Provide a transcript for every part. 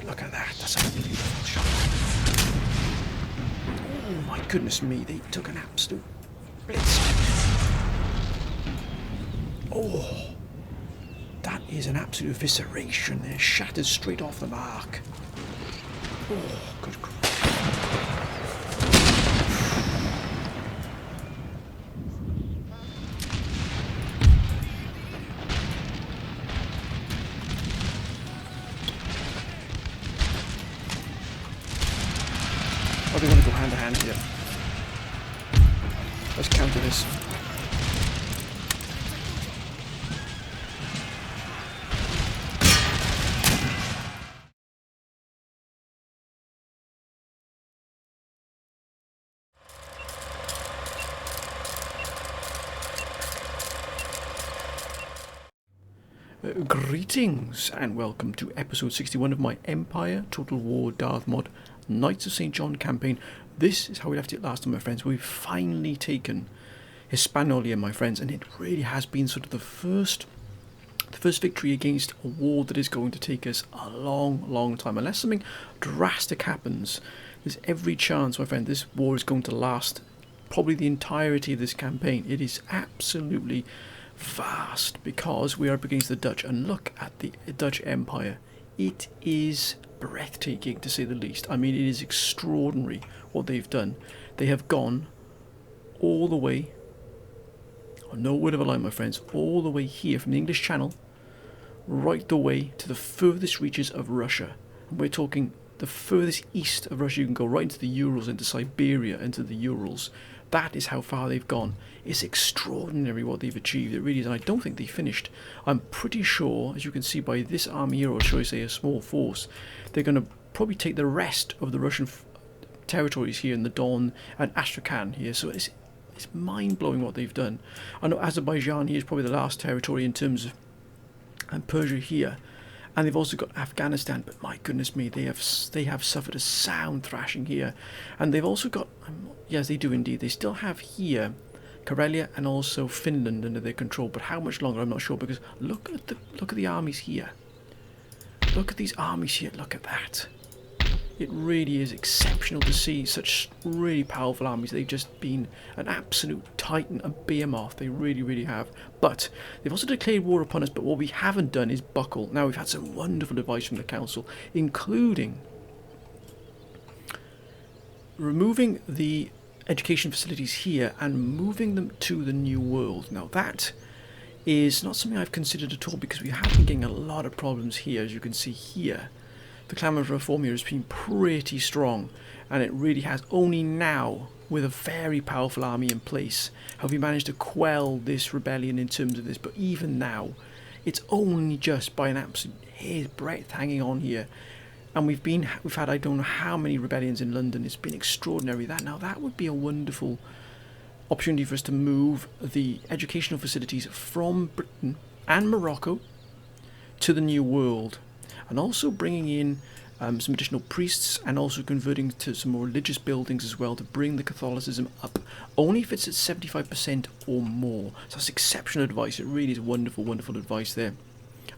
Look at that. That's a beautiful shot. Oh my goodness me. They took an absolute blitz. Oh. That is an absolute evisceration there. Shattered straight off the mark. Oh, good grief. Oh, they want to go hand to hand here. Let's counter this. Greetings and welcome to episode 61 of my Empire Total War Darth Mod Knights of St. John campaign. This is how we left it last time, my friends. We've finally taken Hispaniola, my friends, and it really has been sort of the first victory against a war that is going to take us a long time. Unless something drastic happens, there's every chance, my friend, this war is going to last probably the entirety of this campaign. It is absolutely vast because we are up against the Dutch, and look at the Dutch Empire. It is breathtaking, to say the least. I mean, it is extraordinary what they've done. They have gone all the way, no word of a lie, my friends, all the way here from the English Channel right the way to the furthest reaches of Russia. And we're talking the furthest east of Russia. You can go right into the Urals, into Siberia, into the Urals. That is how far they've gone. It's extraordinary what they've achieved. It really is, and I don't think they finished. I'm pretty sure, as you can see by this army here, or shall I say a small force, they're going to probably take the rest of the Russian territories here in the Don and Astrakhan here. So it's mind-blowing what they've done. I know Azerbaijan here is probably the last territory in terms of, and Persia here. And they've also got Afghanistan, but my goodness me, they have suffered a sound thrashing here. And they've also got, yes, they do indeed, they still have here Karelia and also Finland under their control, but how much longer I'm not sure, because look at the armies here. Look at these armies here, look at that. It really is exceptional to see such really powerful armies. They've just been an absolute titan, a behemoth. They really have. But they've also declared war upon us, but what we haven't done is buckle. Now, we've had some wonderful advice from the council, including removing the education facilities here and moving them to the New World. Now, that is not something I've considered at all, because we have been getting a lot of problems here, as you can see here. The clamour for reform here has been pretty strong, and it really has. Only now, with a very powerful army in place, have we managed to quell this rebellion in terms of this. But even now, it's only just by an absolute hair's breadth hanging on here. And we've had I don't know how many rebellions in London. It's been extraordinary. That would be a wonderful opportunity for us to move the educational facilities from Britain and Morocco to the New World. And also bringing in some additional priests, and also converting to some more religious buildings as well, to bring the Catholicism up, only if it's at 75% or more. So that's exceptional advice. It really is wonderful advice there.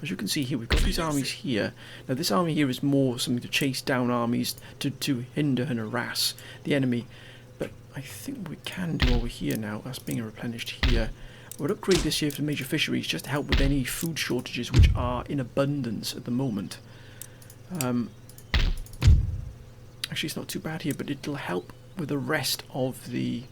As you can see here, we've got these armies here. Now, this army here is more something to chase down armies, to hinder and harass the enemy. But I think what we can do over here now, that's being replenished here. We'll upgrade this here for major fisheries, just to help with any food shortages which are in abundance at the moment. Actually, it's not too bad here, but it'll help with the rest of the.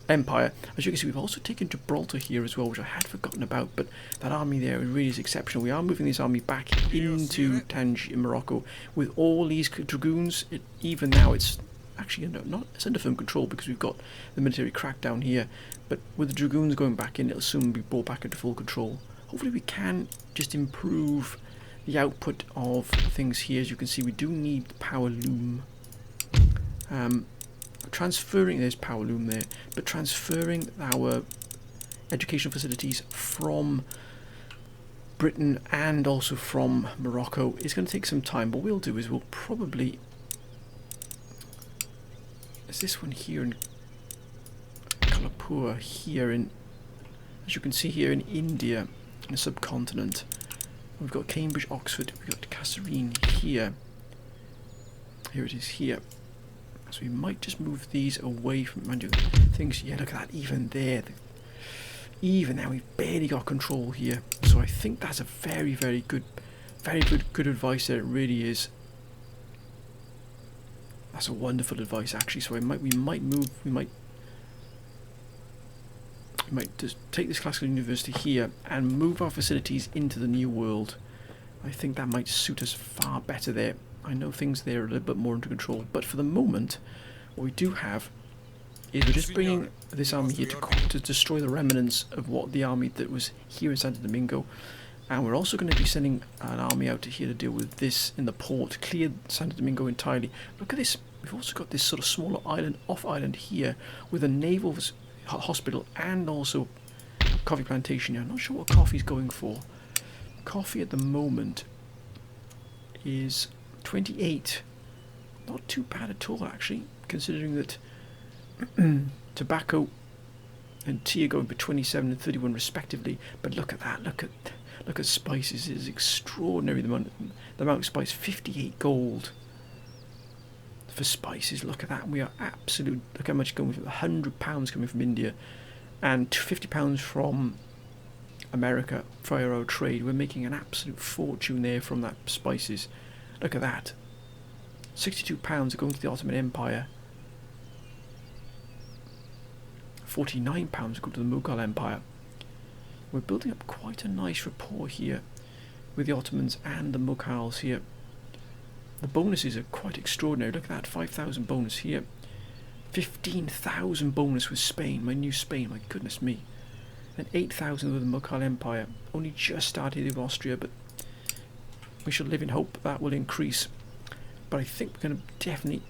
Empire. As you can see, we've also taken Gibraltar here as well, which I had forgotten about. But that army there really is exceptional. We are moving this army back into Tangier in Morocco with all these dragoons. Even now, it's actually it's under firm control because we've got the military crackdown here, but with the dragoons going back in, it'll soon be brought back into full control. Hopefully we can just improve the output of things here. As you can see, we do need the power loom. There's power loom there, but transferring our educational facilities from Britain and also from Morocco is going to take some time. What we'll do is we'll probably, is this one here in Kolhapur, here in, as you can see here in India, the subcontinent. We've got Cambridge, Oxford, we've got Kasserine here. Here it is here. So we might just move these away from, mind you, things. Yeah, look at that, even there. Even now, we've barely got control here. So I think that's a very, very good advice there. It really is. That's a wonderful advice, actually. So we might just take this classical university here and move our facilities into the new world. I think that might suit us far better there. I know things there are a little bit more under control, but for the moment, what we do have is we're just bringing this army here to destroy the remnants of what the army that was here in Santo Domingo, and we're also going to be sending an army out to here to deal with this in the port, clear Santo Domingo entirely. Look at this. We've also got this sort of smaller island, off island here, with a naval hospital and also coffee plantation here. I'm not sure what coffee's going for. Coffee at the moment is 28. Not too bad at all, actually, considering that tobacco and tea are going for 27 and 31 respectively. But look at that. Look at spices. It is extraordinary the amount of spice. 58 gold for spices. Look at that. We are absolute. Look how much going for. £100 coming from India, and £50 from America for our trade. We're making an absolute fortune there from that spices. Look at that. £62 are going to the Ottoman Empire. £49 are going to the Mughal Empire. We're building up quite a nice rapport here with the Ottomans and the Mughals here. The bonuses are quite extraordinary. Look at that, 5,000 bonus here. 15,000 bonus with Spain, my new Spain, my goodness me. And 8,000 with the Mughal Empire. Only just started with Austria, but we shall live in hope that will increase. But I think we're going to definitely,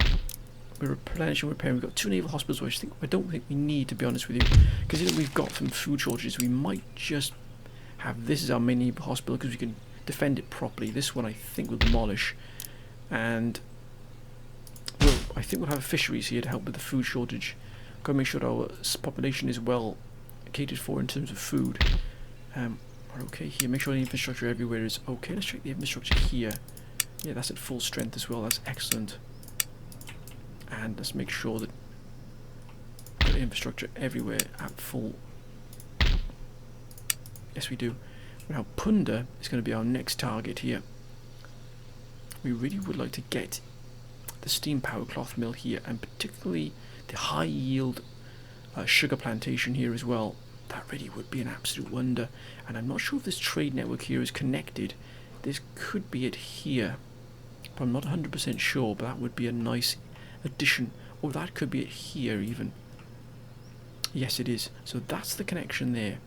we're replenishing, repairing. We've got 2 naval hospitals, which I don't think we need, to be honest with you. Considering we've got some food shortages, we might just have this as our main naval hospital because we can defend it properly. This one I think we'll demolish. And I think we'll have fisheries here to help with the food shortage. Got to make sure our population is well catered for in terms of food. We're okay here. Make sure the infrastructure everywhere is okay. Let's check the infrastructure here. Yeah, that's at full strength as well. That's excellent. And let's make sure that the infrastructure everywhere at full. Yes, we do. Now, Punda is going to be our next target here. We really would like to get the steam power cloth mill here, and particularly the high yield sugar plantation here as well. That really would be an absolute wonder. And I'm not sure if this trade network here is connected. This could be it here, but I'm not 100% sure. But that would be a nice addition. Or that could be it here even. Yes, it is. So that's the connection there.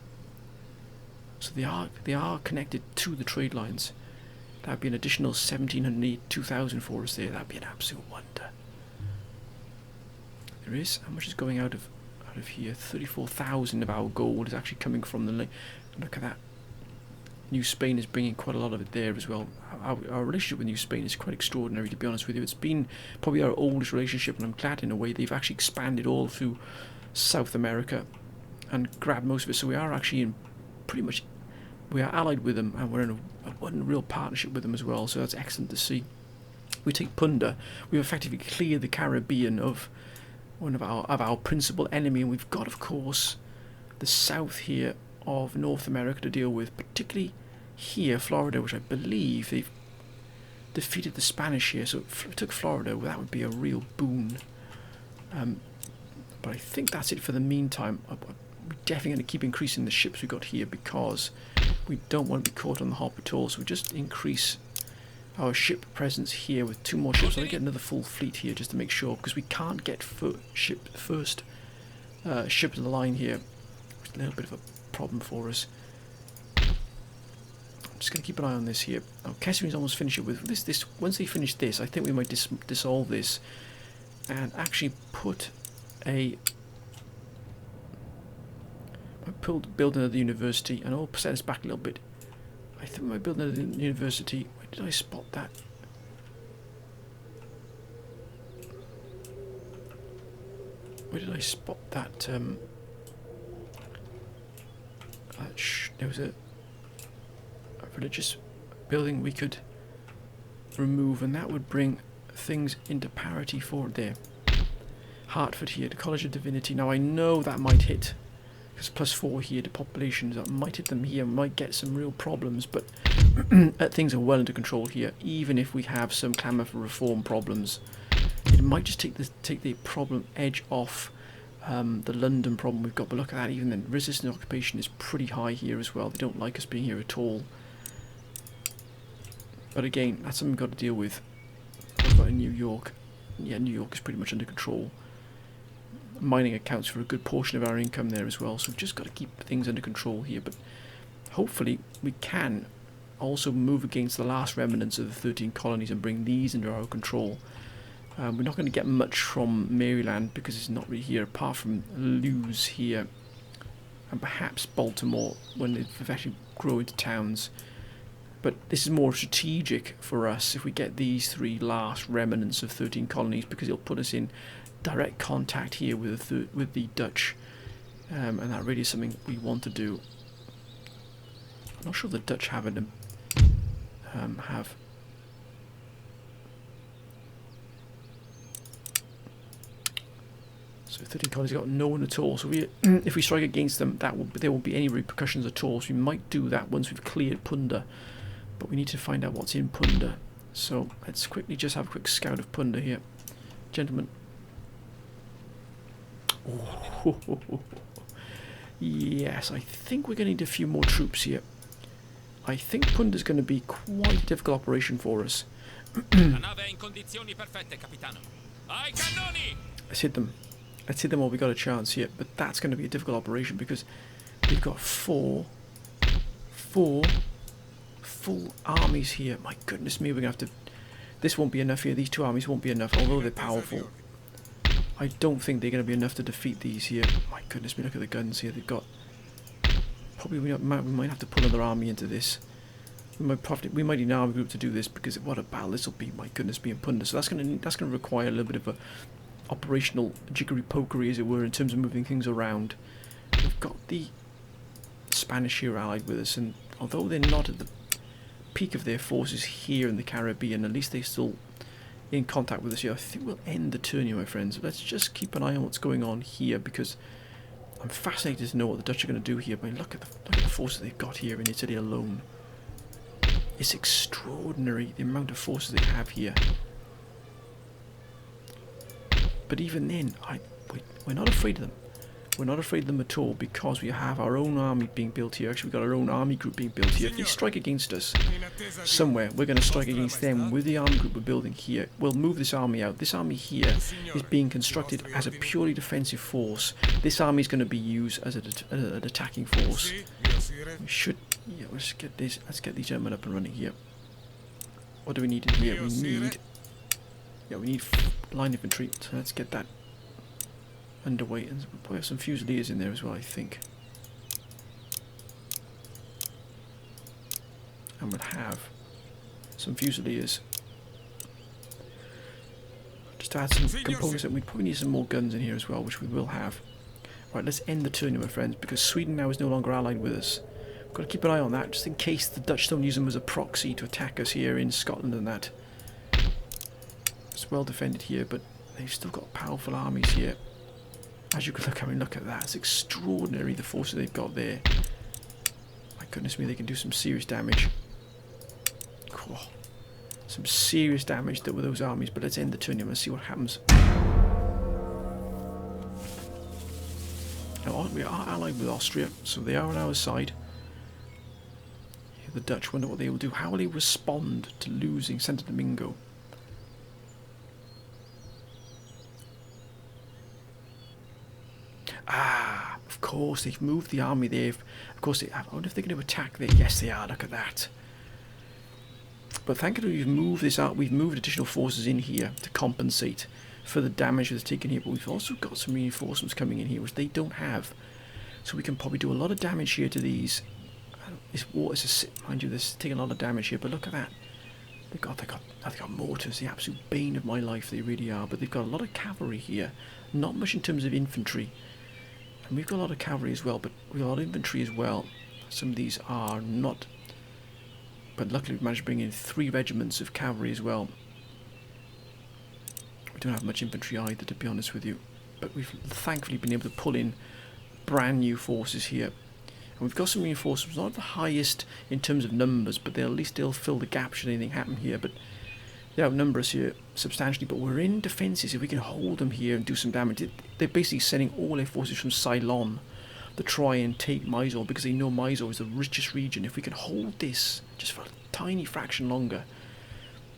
So they are connected to the trade lines. That would be an additional 1,782,000 for us there. That would be an absolute wonder. There is. How much is going out of here? 34,000 of our gold is actually coming from the lake. Look at that. New Spain is bringing quite a lot of it there as well. Our relationship with New Spain is quite extraordinary, to be honest with you. It's been probably our oldest relationship, and I'm glad in a way they've actually expanded all through South America and grabbed most of it. So we are actually in pretty much, we are allied with them, and we're in a real partnership with them as well. So that's excellent to see. We take Punda. We've effectively cleared the Caribbean of one of our principal enemy, and we've got, of course, the south here of North America to deal with, particularly here, Florida, which I believe they've defeated the Spanish here. So if we took Florida, well, that would be a real boon. But I think that's it for the meantime. We're definitely going to keep increasing the ships we've got here because we don't want to be caught on the hop at all. So we just increase our ship presence here with 2 more ships. So I get another full fleet here just to make sure, because we can't get first ship to the line here. It's a little bit of a problem for us. I'm just going to keep an eye on this here. Oh, Kessering's almost finished it with this. Once they finish this, I think we might dissolve this and actually put build another university, and I'll set us back a little bit. I think we might build another university. Where did I spot that? Where did I spot that? There was a religious building we could remove, and that would bring things into parity for there. Hertford here, the College of Divinity. Now I know that might hit, because +4 here to populations, that might hit them here, might get some real problems, but things are well under control here. Even if we have some clamour for reform problems, it might just take the problem edge off the London problem we've got. But look at that, even then resistance occupation is pretty high here as well. They don't like us being here at all. But again, that's something we've got to deal with. What about in New York? Yeah, New York is pretty much under control. Mining accounts for a good portion of our income there as well, so we've just got to keep things under control here. But hopefully we can also move against the last remnants of the 13 colonies and bring these under our control. We're not going to get much from Maryland because it's not really here, apart from Lewes here and perhaps Baltimore when they actually grow into towns. But this is more strategic for us if we get these 3 last remnants of 13 colonies, because it'll put us in direct contact here with the Dutch, and that really is something we want to do. I'm not sure the Dutch have it. So 13 colonies got no one at all. So if we strike against them, there won't be any repercussions at all. So we might do that once we've cleared Punda, but we need to find out what's in Punda. So let's quickly just have a quick scout of Punda here, gentlemen. Oh, yes, I think we're going to need a few more troops here. I think Punda's going to be quite a difficult operation for us. Let's hit them. Let's hit them while we got a chance here. But that's going to be a difficult operation because we've got four full armies here. My goodness me, we're going to have to... This won't be enough here. These 2 armies won't be enough, although they're powerful. I don't think they're going to be enough to defeat these here. My goodness me, look at the guns here they've got. Probably we might have to put another army into this. We might need an army group to do this, because what a battle this will be. My goodness me, in Punda. So that's going to require a little bit of a operational jiggery pokery, as it were, in terms of moving things around. We've got the Spanish here allied with us, and although they're not at the peak of their forces here in the Caribbean, at least they're still in contact with us here. I think we'll end the turn here, my friends. Let's just keep an eye on what's going on here, because I'm fascinated to know what the Dutch are going to do here. But look at the forces they've got here in Italy alone. It's extraordinary the amount of forces they have here. But even then, we're not afraid of them. We're not afraid of them at all, because we have our own army being built here. Actually, we've got our own army group being built here. If they strike against us somewhere, we're going to strike against them with the army group we're building here. We'll move this army out. This army here is being constructed as a purely defensive force. This army is going to be used as an attacking force. We should... Yeah, let's get these gentlemen up and running here. What do we need in here? We need line infantry. So let's get that underway, and we'll probably have some Fusiliers in there as well, I think. And we'll have some Fusiliers. Just to add some components, and we probably need some more guns in here as well, which we will have. Right, let's end the turn, my friends, because Sweden now is no longer allied with us. We've got to keep an eye on that, just in case the Dutch don't use them as a proxy to attack us here in Scotland and that. It's well defended here, but they've still got powerful armies here. As you can look at that. It's extraordinary, the forces they've got there. My goodness me, they can do some serious damage. Cool. Some serious damage with those armies, but let's end the turn and see what happens. Now, we are allied with Austria, so they are on our side. The Dutch, wonder what they will do. How will they respond to losing Santo Domingo? Ah, of course, they've moved the army there. Of course they have. I wonder if they're going to attack there. Yes, they are. Look at that. But thankfully we've moved this out. We've moved additional forces in here to compensate for the damage that's taken here. But we've also got some reinforcements coming in here, which they don't have. So we can probably do a lot of damage here to these. This water is, mind you, this is taking a lot of damage here. But look at that. They've got mortars, the absolute bane of my life. They really are. But they've got a lot of cavalry here. Not much in terms of infantry. And we've got a lot of cavalry as well, but we've got a lot of infantry as well. Some of these are not But luckily we managed to bring in 3 regiments of cavalry as well. We don't have much infantry either, to be honest with you. But we've thankfully been able to pull in brand new forces here. And we've got some reinforcements, not the highest in terms of numbers, but at least they'll fill the gap should anything happen here. But they outnumber us here substantially, but we're in defences. If we can hold them here and do some damage, they're basically sending all their forces from Ceylon to try and take Mysore, because they know Mysore is the richest region. If we can hold this just for a tiny fraction longer,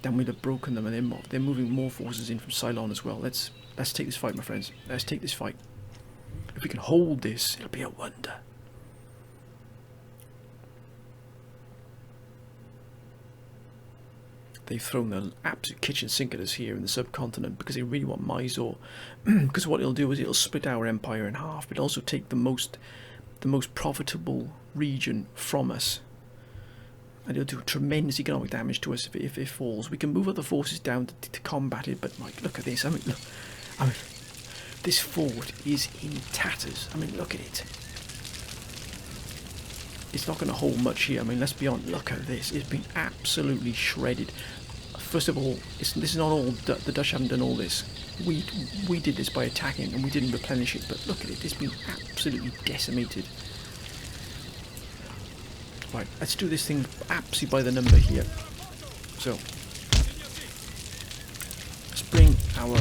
then we'd have broken them, and they're moving more forces in from Ceylon as well. Let's take this fight, my friends. Let's take this fight. If we can hold this, it'll be a wonder. They've thrown the absolute kitchen sink at us here in the subcontinent because they really want Mysore. Because what it'll do is it'll split our empire in half, but also take the most profitable region from us, and it'll do tremendous economic damage to us if it falls. We can move other forces down to combat it, but like, look at this. I mean, this fort is in tatters. I mean, look at it. It's not going to hold much here. I mean, let's be honest. Look at this. It's been absolutely shredded. First of all, this is not all. The Dutch haven't done all this. We did this by attacking, and we didn't replenish it. But look at it. It's been absolutely decimated. Right, let's do this thing absolutely by the number here. So let's bring our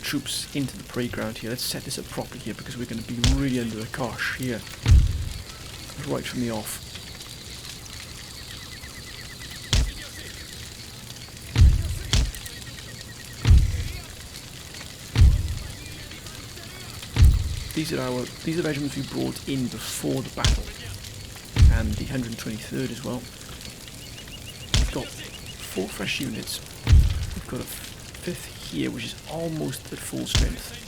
troops into the parade ground here. Let's set this up properly here, because we're going to be really under the cosh here right from the off. These are regiments we brought in before the battle, and the 123rd as well. We've got 4 fresh units. We've got a 5th here, which is almost at full strength.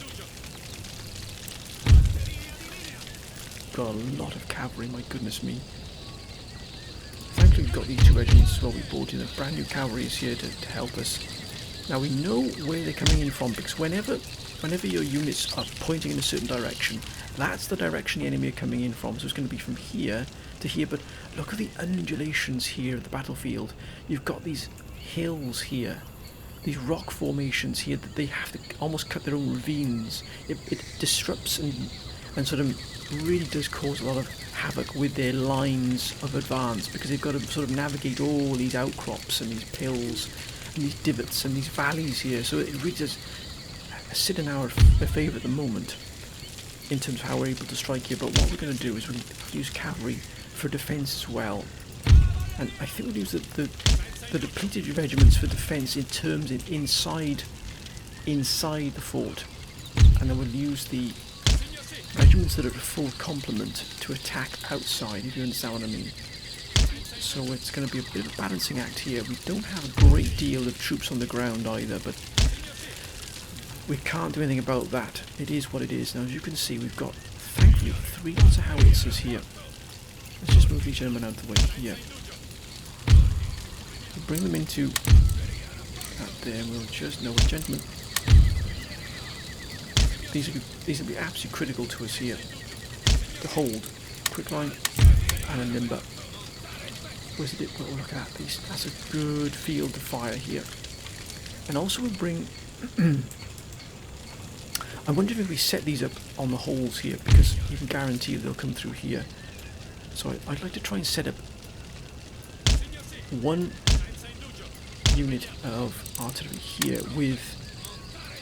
We've got a lot of cavalry, my goodness me. Thankfully we've got these 2 regiments as well. We brought in a brand new cavalry is here to help us. Now we know where they're coming in from, because whenever your units are pointing in a certain direction, that's the direction the enemy are coming in from. So it's going to be from here to here. But look at the undulations here of the battlefield. You've got these hills here, these rock formations here that they have to almost cut their own ravines. It disrupts and sort of really does cause a lot of havoc with their lines of advance, because they've got to sort of navigate all these outcrops and these hills and these divots and these valleys here. So it really does sit in our favour at the moment in terms of how we're able to strike here. But what we're going to do is we'll use cavalry for defence as well, and I think we'll use the depleted regiments for defence in terms of inside the fort, and then we'll use the regiments that are at full complement to attack outside, if you understand what I mean. So it's going to be a bit of a balancing act here. We don't have a great deal of troops on the ground either, but we can't do anything about that. It is what it is. Now, as you can see, we've got, thankfully, 3 lots of howitzers here. Let's just move these gentlemen out of the way here. We'll bring them into that there, and we'll just, no, gentlemen. These will be absolutely critical to us here. To hold. Quick line and a limber. Where's it? Well, look at these. That's a good field to fire here. And also we'll bring I wonder if we set these up on the holes here, because you can guarantee they'll come through here. So I'd like to try and set up 1 unit of artillery here with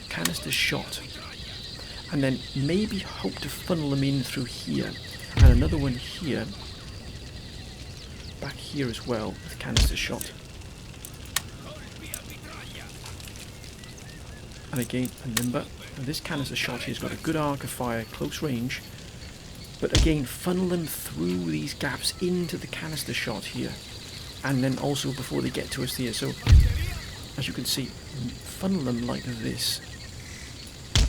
canister shot, and then maybe hope to funnel them in through here, and another one here, back here as well, with canister shot. And again, a limber. And this canister shot here has got a good arc of fire, close range, but again, funnel them through these gaps into the canister shot here, and then also before they get to us here. So, as you can see, funnel them like this,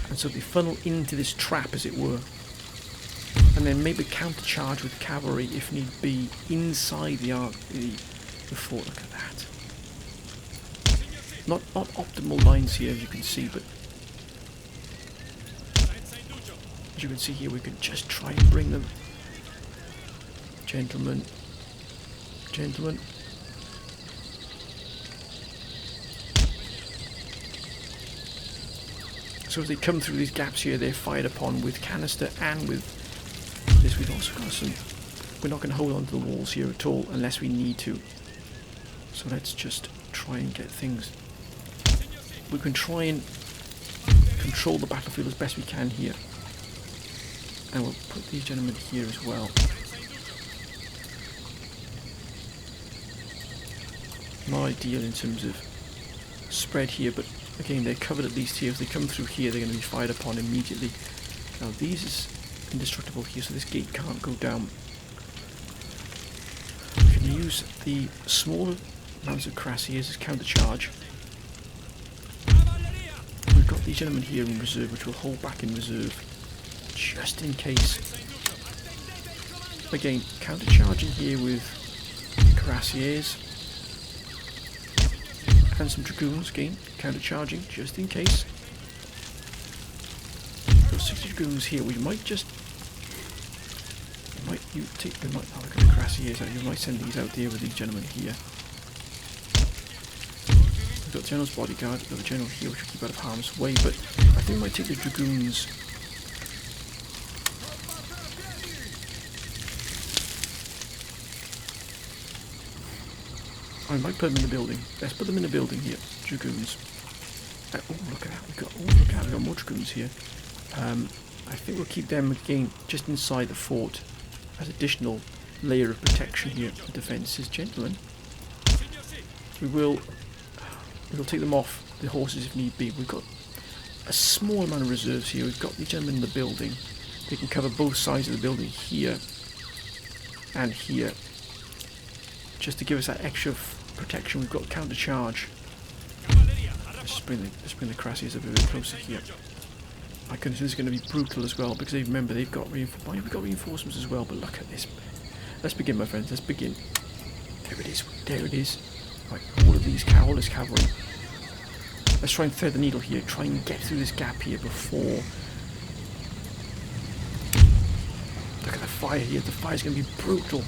and so they funnel into this trap, as it were, and then maybe countercharge with cavalry if need be inside the fort. Look at that. Not optimal lines here, as you can see, but as you can see here, we can just try and bring them. Gentlemen. So as they come through these gaps here, they're fired upon with canister and with this. We've also got some... We're not going to hold on to the walls here at all unless we need to. So let's just try and get things... We can try and control the battlefield as best we can here. And we'll put these gentlemen here as well. Not ideal in terms of spread here, but again they're covered at least here. If they come through here, they're going to be fired upon immediately. Now these is indestructible here, so this gate can't go down. We can use the smaller amounts of cuirassiers as counter charge. We've got these gentlemen here in reserve, which will hold back in reserve just in case. Again, counter charging here with cuirassiers and some dragoons. Again, counter charging just in case. Got 60 dragoons here. We might just look at the cuirassiers out. You might send these out there with these gentlemen here. We've got General's bodyguard, we've got the General here which will keep out of harm's way, but I think we might take the dragoons. I might put them in the building. Let's put them in the building here, dragoons. Oh, look at that! We've got more dragoons here. I think we'll keep them again just inside the fort as additional layer of protection here for defences, gentlemen. We'll take them off the horses if need be. We've got a small amount of reserves here. We've got the gentlemen in the building. They can cover both sides of the building here and here, just to give us that extra protection. We've got counter charge. Let's bring the cuirassiers a bit closer here. My goodness, this is going to be brutal as well, because remember they've got reinforcements as well. But look at this. Let's begin, my friends. Let's begin. There it is. There it is. Right, all this cavalry. Let's try and thread the needle here. Try and get through this gap here before. Look at the fire here. The fire's going to be brutal.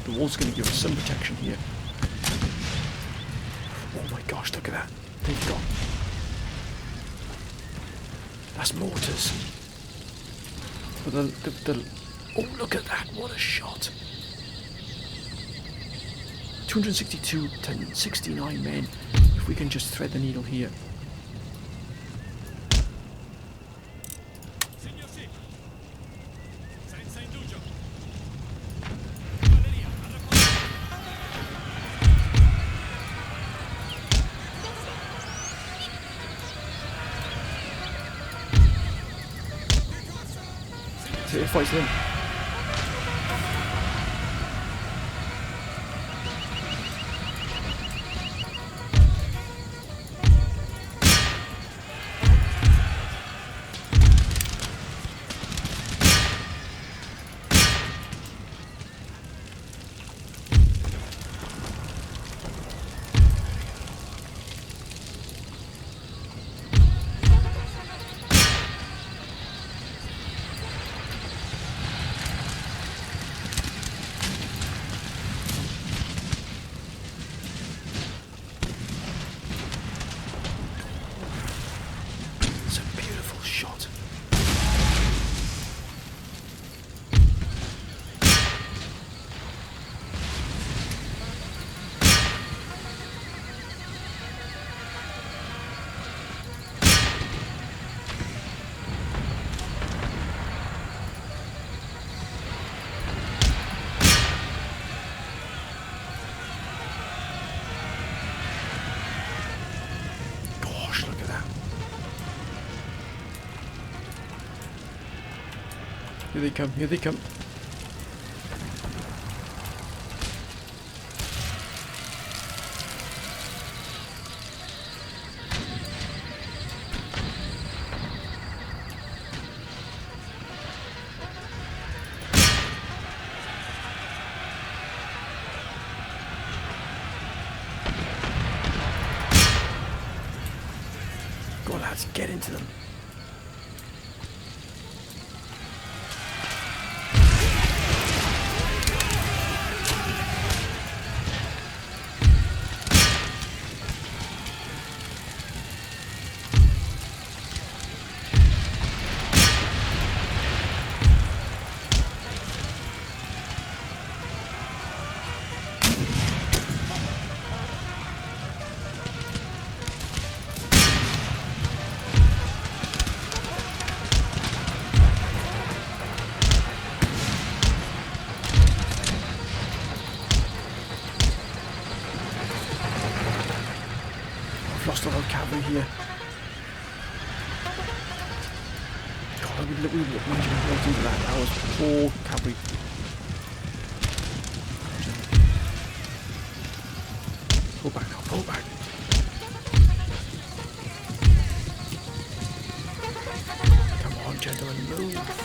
The wall's going to give us some protection here. Oh my gosh, look at that. They've got... That's mortars. But oh, look at that. What a shot. 262 to 69 men. If we can just thread the needle here. So it fights them. Here they come, here they come. Go on lads, get into them. lost a lot of cavalry here. God, we managed to walk into that. That was poor cavalry. Pull back, pull back. Come on, gentlemen, move.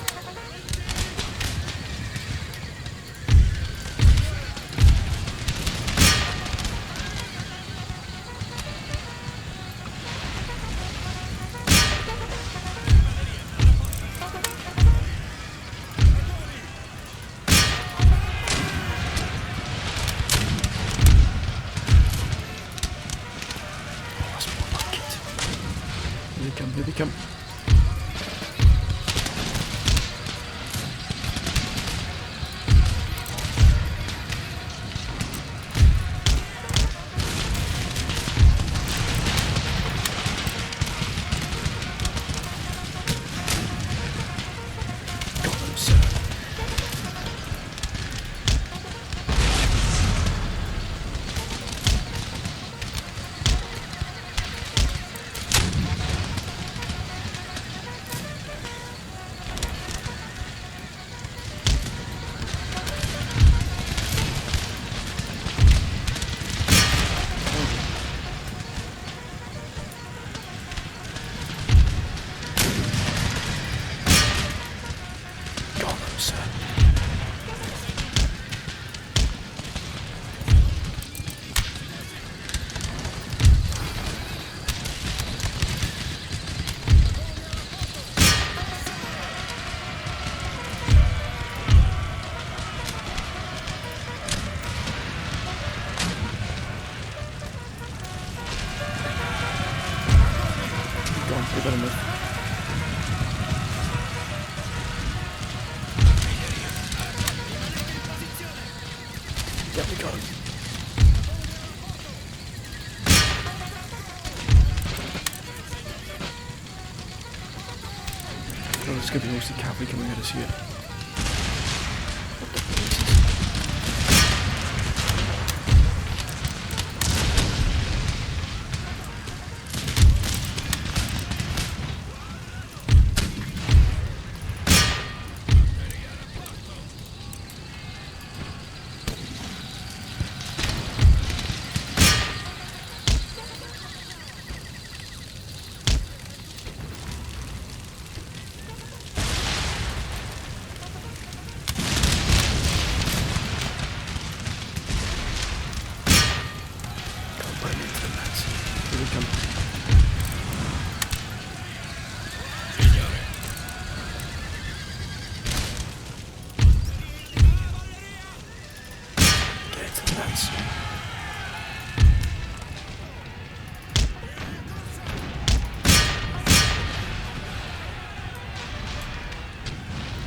Here they come. Got them, sir. We got enough. Yep, we got him. Oh, there's going to be mostly cavalry coming at us here.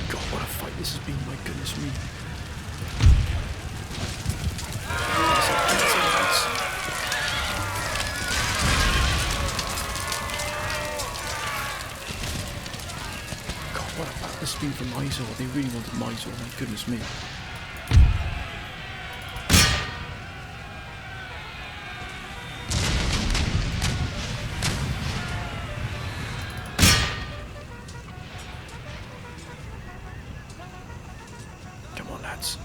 God, what a fight this has been, my goodness me. God, what a fight this has been for Mysore. They really wanted Mysore, my goodness me. Come on, lads.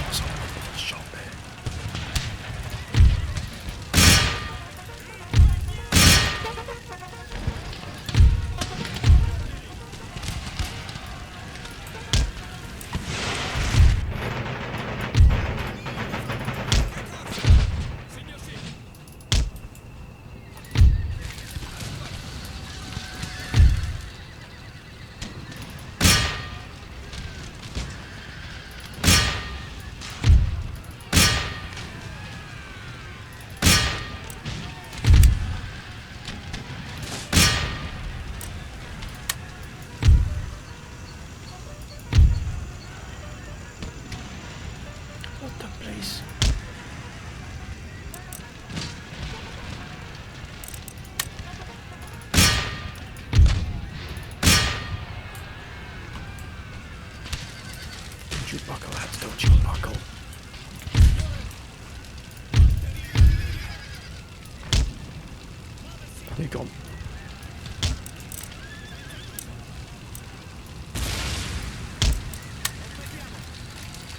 There's a wonderful shot there. Don't you buckle, lads, don't you buckle. They're gone.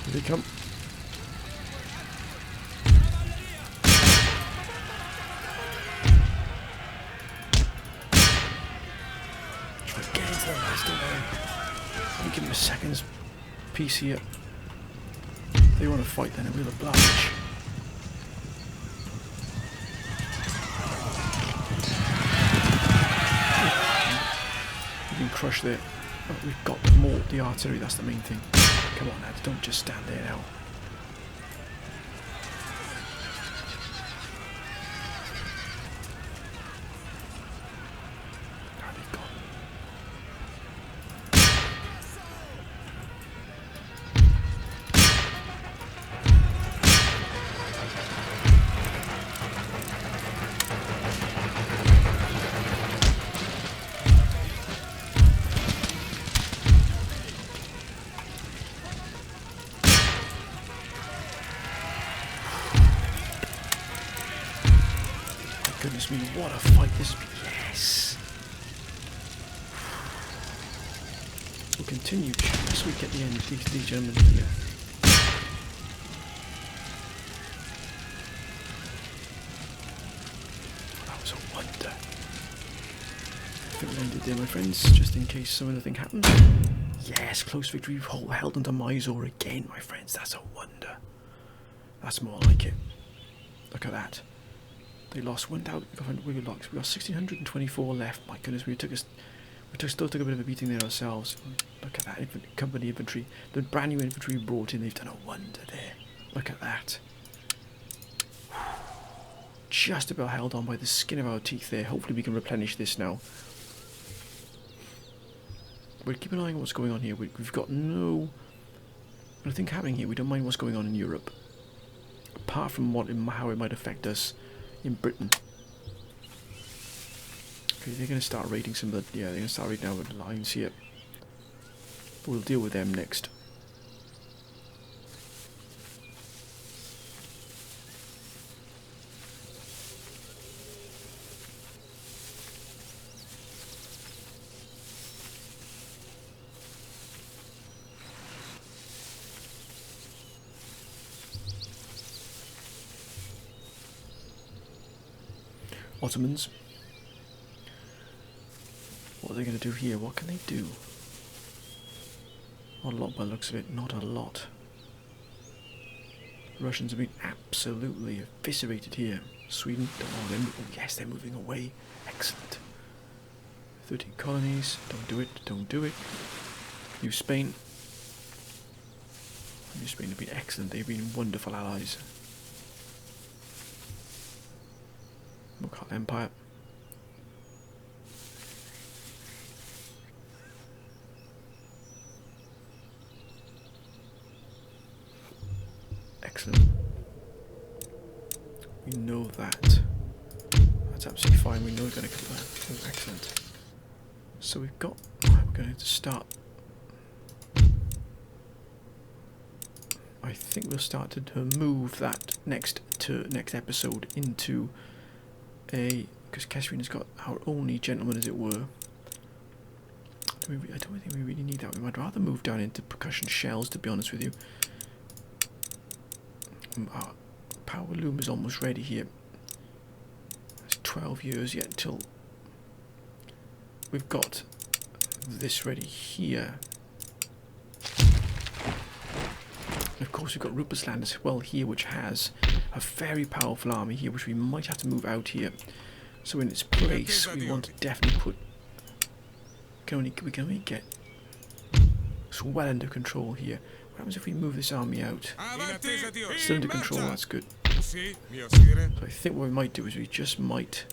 Here they come. Try to get into the last of them. Let me give them a second's piece here. If they want to fight, then we'll oblige. We've been crushed there. But we've got more the artillery, that's the main thing. Come on, lads, don't just stand there now. Where they've gone. Goodness me, what a fight this has been. Yes! We'll continue next week at the end, these gentlemen here. That was a wonder. I think we'll end it there, my friends, just in case some other thing happens. Yes, close victory. We've held onto Mysore again, my friends. That's a wonder. That's more like it. Look at that. They lost 1,000. We got 1,624 left. My goodness, still took a bit of a beating there ourselves. Look at that company infantry, the brand new infantry we brought in. They've done a wonder there. Look at that. Just about held on by the skin of our teeth there. Hopefully we can replenish this now. We'll keep an eye on what's going on here. We've got nothing happening here. We don't mind what's going on in Europe, apart from how it might affect us in Britain. Okay, they're going to start raiding some of the... Yeah, they're going to start raiding our lines here. We'll deal with them next. Ottomans. What are they going to do here? What can they do? Not a lot by the looks of it. Not a lot. The Russians have been absolutely eviscerated here. Sweden, yes, they're moving away. Excellent. 13 colonies. Don't do it. Don't do it. New Spain. New Spain have been excellent. They've been wonderful allies. Mughal Empire. Excellent. We know that. That's absolutely fine. We know we're going to come back. Oh, excellent. So we've got... We're going to start... I think we'll start to move that next episode into... because Kesrina's got our only gentleman, as it were. I don't think we really need that. I'd rather move down into percussion shells, to be honest with you. Our power loom is almost ready here. It's 12 years yet till we've got this ready here. And of course we've got Rupert's Land as well here, which has a very powerful army here, which we might have to move out here. So in its place, we want to definitely put... we can only get it's well under control here. What happens if we move this army out? Still under control, that's good. So I think what we might do is we just might...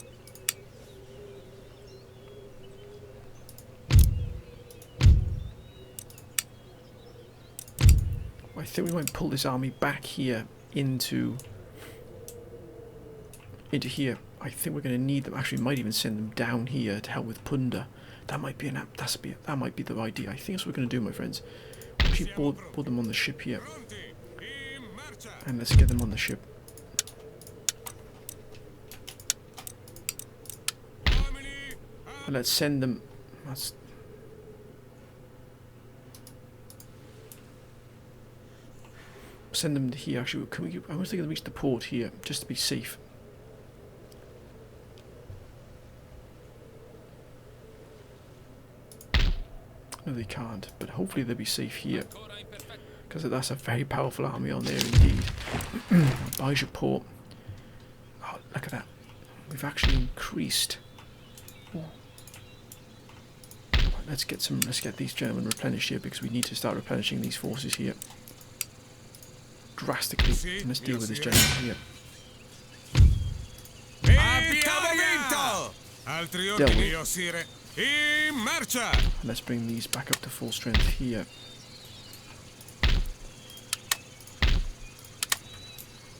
I think we might pull this army back here into here. I think we're going to need them. Actually, we might even send them down here to help with Punda. That might be that might be the idea. I think that's what we're going to do, my friends. actually board them on the ship here. And let's get them on the ship. And let's send them. Send them to here. Actually, I was thinking to reach the port here just to be safe. No, they can't, but hopefully they'll be safe here, because that's a very powerful army on there indeed. Baija port. Oh, look at that. We've actually increased. Right, let's get these gentlemen replenished here, because we need to start replenishing these forces here drastically. And let's deal with this gentleman here. Let's bring these back up to full strength here.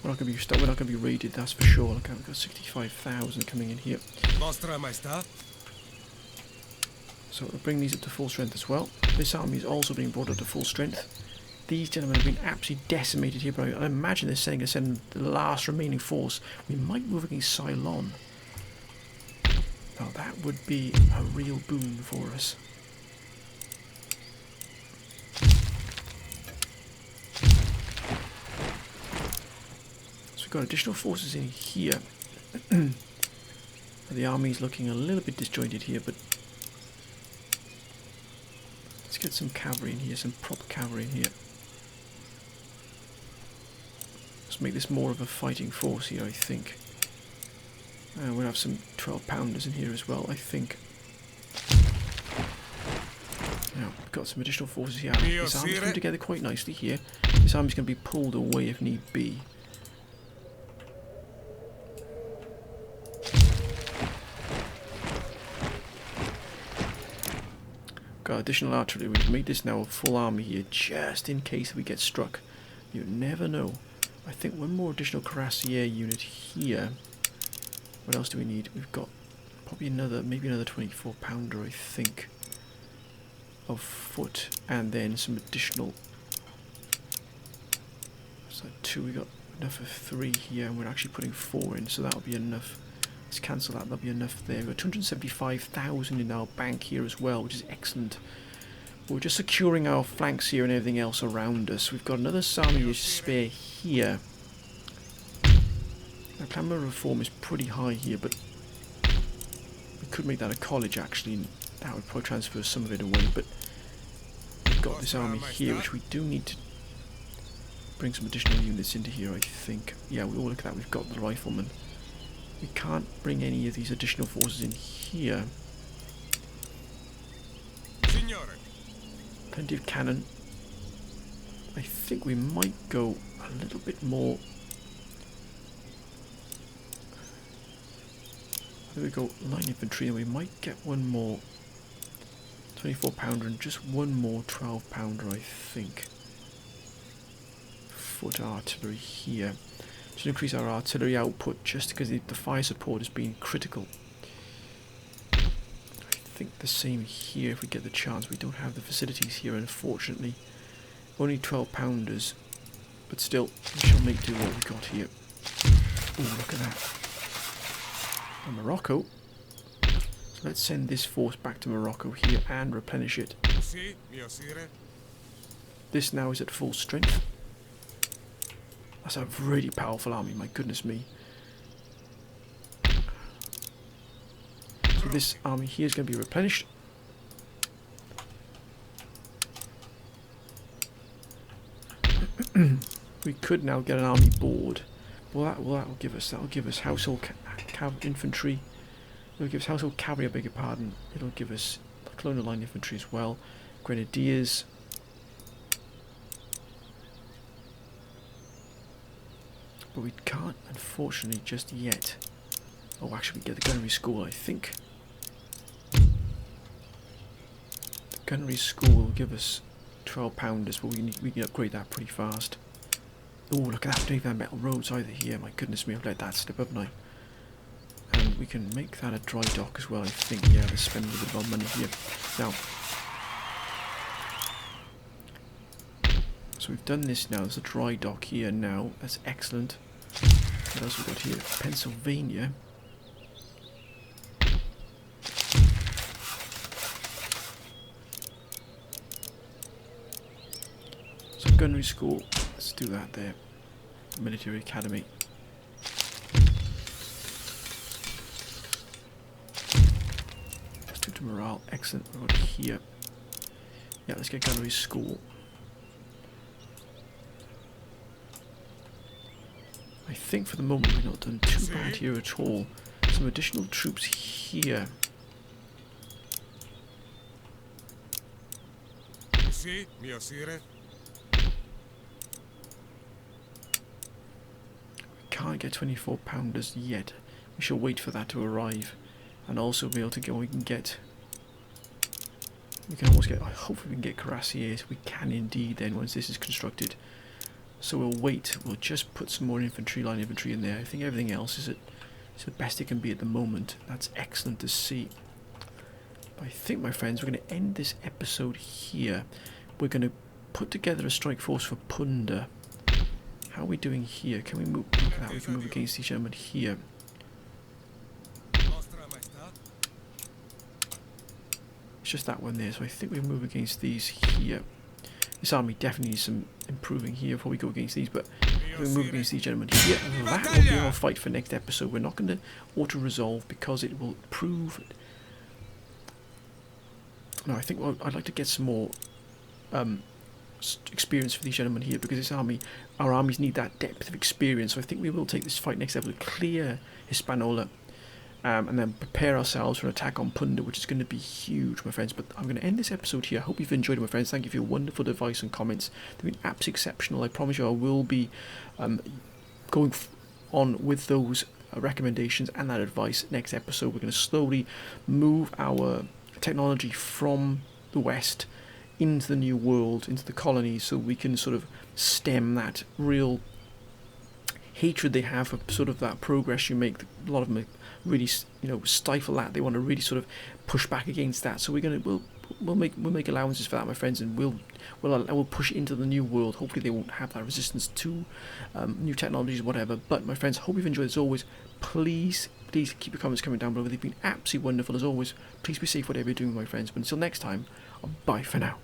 We're not going to be raided, that's for sure. Look, we've got 65,000 coming in here. So we'll bring these up to full strength as well. This army is also being brought up to full strength. These gentlemen have been absolutely decimated here, but I imagine they're sending the last remaining force. We might move against Ceylon. Now that would be a real boon for us. So we've got additional forces in here. The army's looking a little bit disjointed here, but let's get some cavalry in here, some proper cavalry in here. Let's make this more of a fighting force here, I think. We'll have some 12-pounders in here as well, I think. Now, we've got some additional forces here. This army's come together quite nicely here. This army's going to be pulled away if need be. Got additional artillery. We've made this now a full army here, just in case we get struck. You never know. I think one more additional cuirassier unit here. What else do we need? We've got probably maybe another 24-pounder, I think, of foot, and then some additional. So 2. We got enough of 3 here, and we're actually putting 4 in, so that'll be enough. Let's cancel that. That'll be enough there. We've got 275,000 in our bank here as well, which is excellent. We're just securing our flanks here and everything else around us. We've got another army to spare here. Now, Clamor Reform is pretty high here, but we could make that a college actually, and that would probably transfer some of it away, but we've got this army here, which we do need to bring some additional units into here, I think. Yeah, look at that, we've got the riflemen. We can't bring any of these additional forces in here. Plenty of cannon. I think we might go a little bit more. There we go, line infantry, and we might get one more 24-pounder and just one more 12-pounder, I think. Foot artillery here. To increase our artillery output, just because the fire support has been critical. I think the same here if we get the chance. We don't have the facilities here, unfortunately. Only 12-pounders, but still, we shall make do what we got here. Oh, look at that. And Morocco. So let's send this force back to Morocco here and replenish it. This now is at full strength. That's a really powerful army, my goodness me. So this army here is going to be replenished. We could now get an army board. Well, that will give us. That'll give us household infantry. It'll give us household cavalry. I beg your pardon. It'll give us colonial line infantry as well. Grenadiers. But we can't, unfortunately, just yet. Oh, actually, we get the gunnery school, I think. The gunnery school will give us 12-pounders, but we can upgrade that pretty fast. Oh, look at that! We don't even have metal roads either here. My goodness me, I've let that slip, haven't I? And we can make that a dry dock as well, I think. Yeah, let's spend a little bit of our money here. Now, So we've done this now. There's a dry dock here now. That's excellent. What else have we got here? Pennsylvania. So gunnery school. Let's do that there. Military academy. Let's do to morale. Excellent. We've got here. Yeah, let's get gunnery school. I think for the moment we've not done too bad here at all. Some additional troops here. We can't get 24 pounders yet. We shall wait for that to arrive, and also be able to go. We can almost get. Hopefully we can get cuirassiers. We can indeed then once this is constructed. So we'll wait. We'll just put some more infantry, line infantry in there. I think everything else is the best it can be at the moment. That's excellent to see. I think, my friends, we're going to end this episode here. We're going to put together a strike force for Punda. How are we doing here? Can we move? Look at that. We can move against these gentlemen here. It's just that one there. So I think we move against these here. This army definitely needs some improving here before we go against these, but if we move against these gentlemen here, that will be our fight for next episode. We're not going to auto-resolve because it will prove... No, I think I'd like to get some more experience for these gentlemen here, because this army, our armies need that depth of experience. So I think we will take this fight next episode, clear Hispaniola, and then prepare ourselves for an attack on Punda, which is going to be huge, my friends. But I'm going to end this episode here. I hope you've enjoyed it, my friends. Thank you for your wonderful advice and comments. They've been absolutely exceptional. I promise you I will be going on with those recommendations and that advice next episode. We're going to slowly move our technology from the West into the New World, into the colonies, so we can sort of stem that real hatred they have for sort of that progress you make. A lot of them really, stifle that. They want to really sort of push back against that. So we'll make allowances for that, my friends, and we'll push it into the New World. Hopefully they won't have that resistance to new technologies, whatever. But my friends, hope you've enjoyed. As always, please keep your comments coming down below. They've been absolutely wonderful as always. Please be safe whatever you're doing, my friends. But until next time, bye for now.